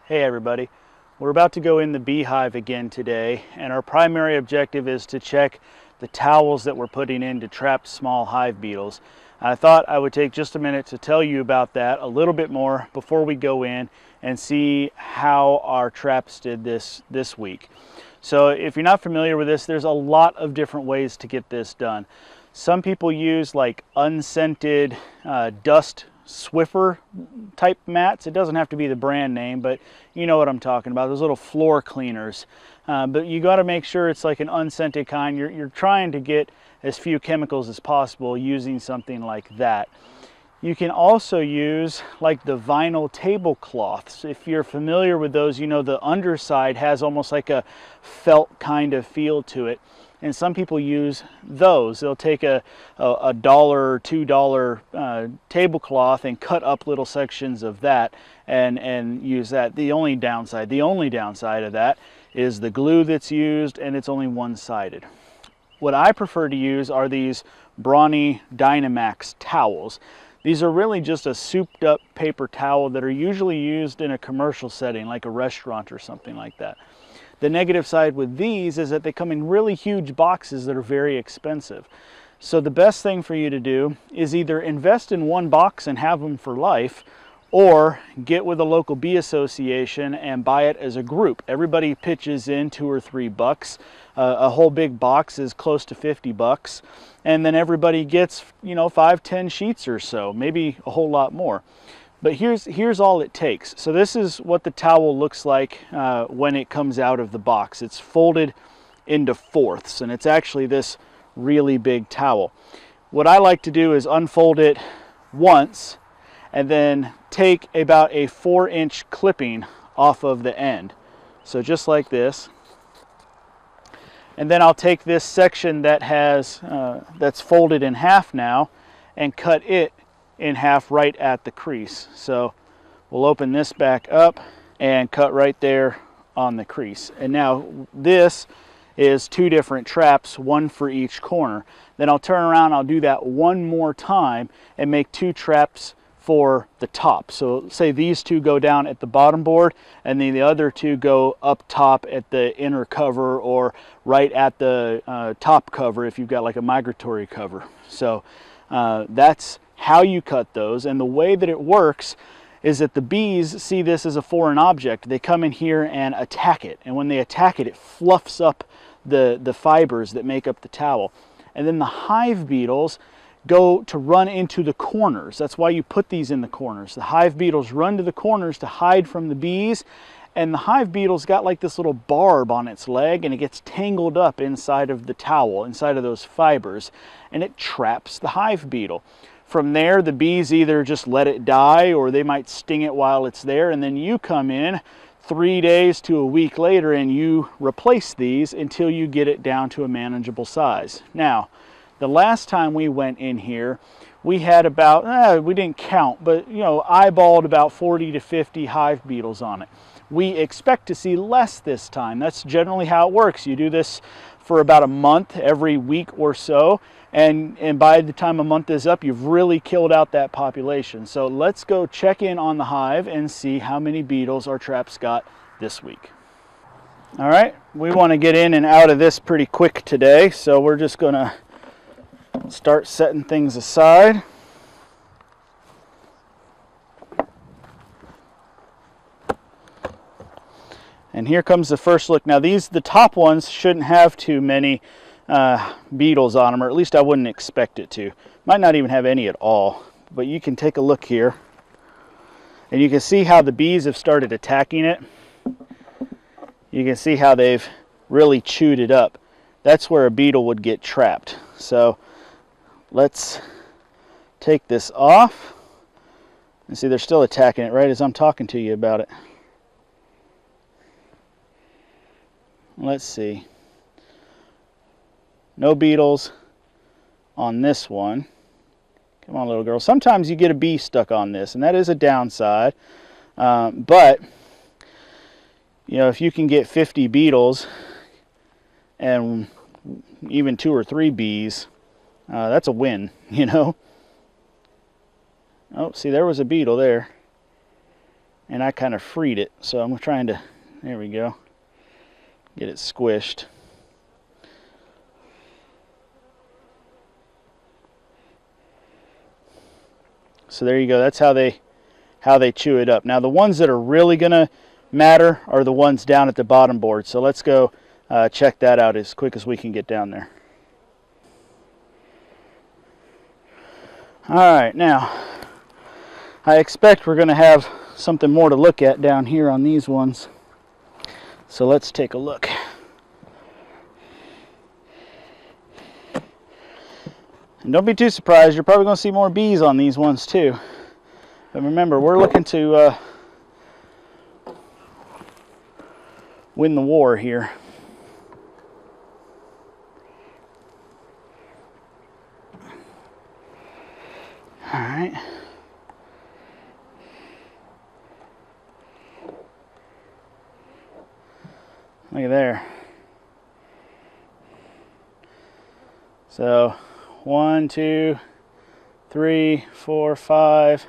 Hey everybody, we're about to go in the beehive again today, and our primary objective is to check the towels that we're putting in to trap small hive beetles. I thought I would take just a minute to tell you about that a little bit more before we go in and see how our traps did this week. So if you're not familiar with this, there's a lot of different ways to get this done. Some people use like unscented dust Swiffer type mats. It doesn't have to be the brand name, but you know what I'm talking about, those little floor cleaners. But you got to make sure it's like an unscented kind. You're trying to get as few chemicals as possible using something like that. You can also use like the vinyl tablecloths. If you're familiar with those, you know the underside has almost like a felt kind of feel to it. And some people use those. They'll take a $1 or $2 tablecloth and cut up little sections of that and use that. The only downside of that is the glue that's used, and it's only one-sided. What I prefer to use are these Brawny Dine-A-Max Towels. These are really just a souped up paper towel that are usually used in a commercial setting, like a restaurant or something like that. The negative side with these is that they come in really huge boxes that are very expensive. So the best thing for you to do is either invest in one box and have them for life, or get with a local bee association and buy it as a group. Everybody pitches in $2 or $3. A whole big box is close to $50, and then everybody gets, you know, 5-10 sheets or so, maybe a whole lot more. But here's all it takes. So this is what the towel looks like when it comes out of the box. It's folded into fourths, and it's actually this really big towel. What I like to do is unfold it once and then take about a 4-inch clipping off of the end. So just like this. And then I'll take this section that has that's folded in half now and cut it in half right at the crease. So we'll open this back up and cut right there on the crease. And now this is 2 different traps, one for each corner. Then I'll turn around, I'll do that one more time and make 2 traps for the top. So say these 2 go down at the bottom board, and then the other 2 go up top at the inner cover, or right at the top cover if you've got like a migratory cover. So that's how you cut those. And the way that it works is that the bees see this as a foreign object. They come in here and attack it, and when they attack it, it fluffs up the fibers that make up the towel. And then the hive beetles go to run into the corners. That's why you put these in the corners. The hive beetles run to the corners to hide from the bees, and the hive beetle's got like this little barb on its leg, and it gets tangled up inside of the towel, inside of those fibers, and it traps the hive beetle. From there, the bees either just let it die, or they might sting it while it's there, and then you come in 3 days to a week later and you replace these until you get it down to a manageable size. Now, the last time we went in here, we had about, we didn't count, but you know, eyeballed about 40 to 50 hive beetles on it. We expect to see less this time. That's generally how it works. You do this for about a month, every week or so, and by the time a month is up, you've really killed out that population. So let's go check in on the hive and see how many beetles our traps got this week. All right, we want to get in and out of this pretty quick today, so we're just going to start setting things aside. And here comes the first look. Now the top ones shouldn't have too many beetles on them, or at least I wouldn't expect it to. Might not even have any at all, but you can take a look here and you can see how the bees have started attacking it. You can see how they've really chewed it up. That's where a beetle would get trapped. So let's take this off. And see, they're still attacking it right as I'm talking to you about it. Let's see. No beetles on this one. Come on, little girl. Sometimes you get a bee stuck on this, and that is a downside. But, you know, if you can get 50 beetles and even 2 or 3 bees, that's a win, you know. Oh, see, there was a beetle there. and I kind of freed it. So I'm trying to, there we go, get it squished. So there you go. That's how they chew it up. Now the ones that are really gonna matter are the ones down at the bottom board. So let's go check that out as quick as we can get down there. All right, now I expect we're gonna have something more to look at down here on these ones. So let's take a look. And don't be too surprised, you're probably going to see more bees on these ones too. But remember, we're looking to win the war here. All right. Look at there. So 1, 2, 3, 4, 5.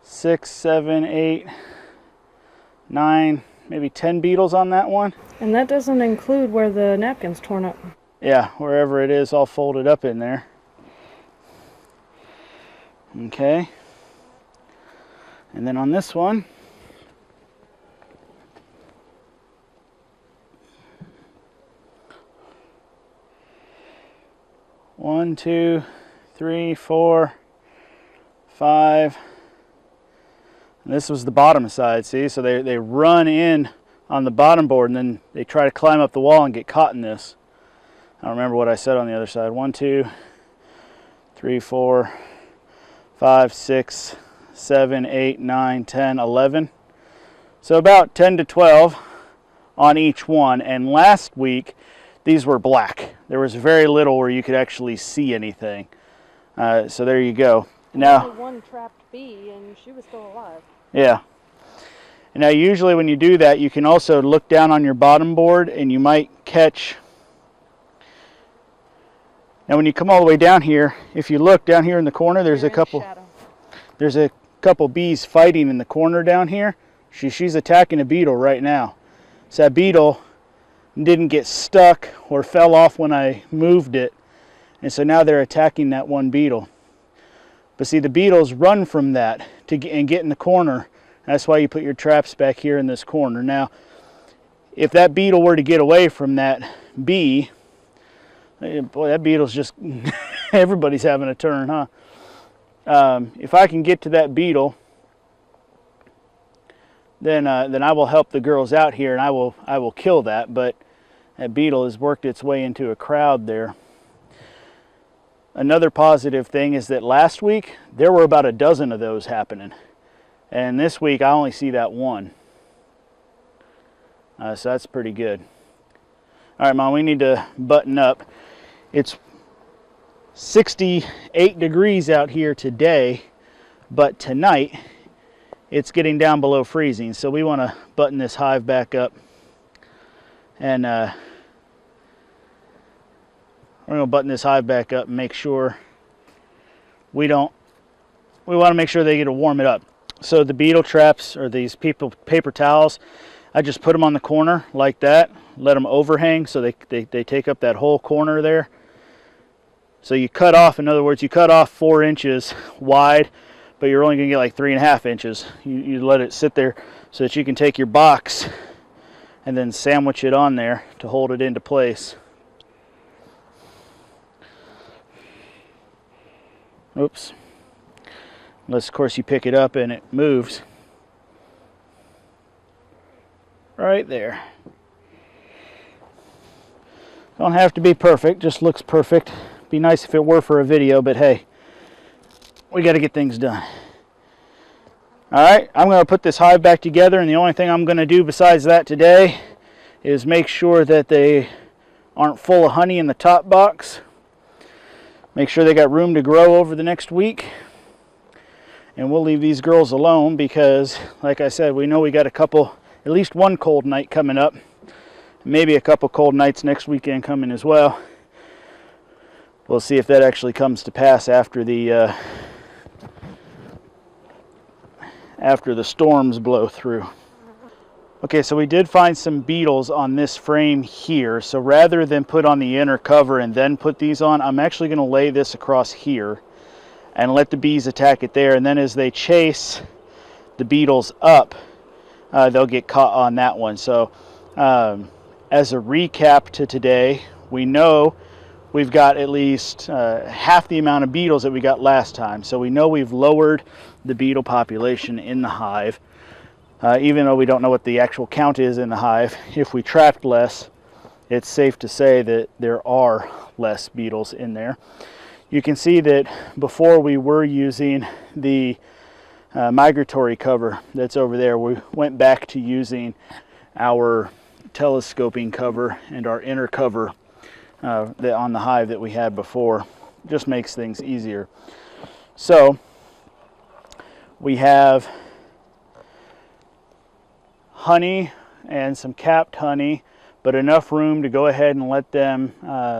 6, 7, 8, 9, maybe 10 beetles on that one. And that doesn't include where the napkin's torn up. Yeah, wherever it is all folded up in there. Okay. And then on this one, one, 2, 3, 4, 5. And this was the bottom side, see? So they run in on the bottom board and then they try to climb up the wall and get caught in this. I don't remember what I said on the other side. 1, 2, 3, 4, 5, 6, 7, 8, 9, 10, 11. So about 10 to 12 on each one. And last week, these were black. There was very little where you could actually see anything. So there you go. Now, only one trapped bee, and she was still alive. Yeah. And now usually when you do that, you can also look down on your bottom board and you might catch. Now when you come all the way down here, if you look down here in the corner, there's a couple bees fighting in the corner down here. She's attacking a beetle right now. So that beetle didn't get stuck or fell off when I moved it. And so now they're attacking that one beetle. But see, the beetles run from that and get in the corner. That's why you put your traps back here in this corner. Now, if that beetle were to get away from that bee, boy, that beetle's just, everybody's having a turn, huh? If I can get to that beetle, then I will help the girls out here and I will kill that. But that beetle has worked its way into a crowd there. Another positive thing is that last week there were about a dozen of those happening, and this week I only see that one. So that's pretty good. All right, Mom, we need to button up. It's 68 degrees out here today, but tonight it's getting down below freezing, so we want to button this hive back up, and we're going to button this hive back up and make sure we want to make sure they get to warm it up. So the beetle traps, or these paper towels, I just put them on the corner like that, let them overhang so they take up that whole corner there. So you cut off, in other words, you cut off 4 inches wide, but you're only going to get like 3.5 inches. You let it sit there so that you can take your box and then sandwich it on there to hold it into place. Oops. Unless, of course, you pick it up and it moves. Right there. Don't have to be perfect, just looks perfect. Be nice if it were for a video, but hey, we got to get things done. Alright, I'm going to put this hive back together, and the only thing I'm going to do besides that today is make sure that they aren't full of honey in the top box. Make sure they got room to grow over the next week. And we'll leave these girls alone because, like I said, we know we got at least one cold night coming up. Maybe a couple cold nights next weekend coming as well. we'll see if that actually comes to pass after the storms blow through. Okay, so we did find some beetles on this frame here. So rather than put on the inner cover and then put these on, I'm actually going to lay this across here and let the bees attack it there. And then as they chase the beetles up, they'll get caught on that one. So as a recap to today, we know we've got at least half the amount of beetles that we got last time. So we know we've lowered the beetle population in the hive. Even though we don't know what the actual count is in the hive, if we trapped less, it's safe to say that there are less beetles in there. You can see that before we were using the migratory cover that's over there, we went back to using our telescoping cover and our inner cover on the hive that we had before. Just makes things easier. So we have honey and some capped honey, but enough room to go ahead and let them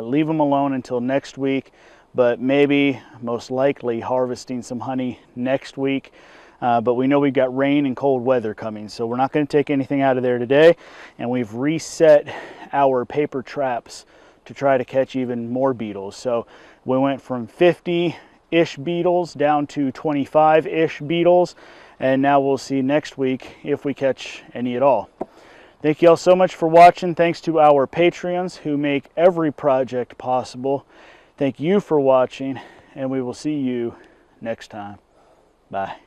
leave them alone until next week, but maybe most likely harvesting some honey next week. But we know we've got rain and cold weather coming, so we're not going to take anything out of there today. And we've reset our paper traps to try to catch even more beetles. So we went from 50-ish beetles down to 25-ish beetles. And now we'll see next week if we catch any at all. Thank you all so much for watching. Thanks to our Patreons who make every project possible. Thank you for watching, and we will see you next time. Bye.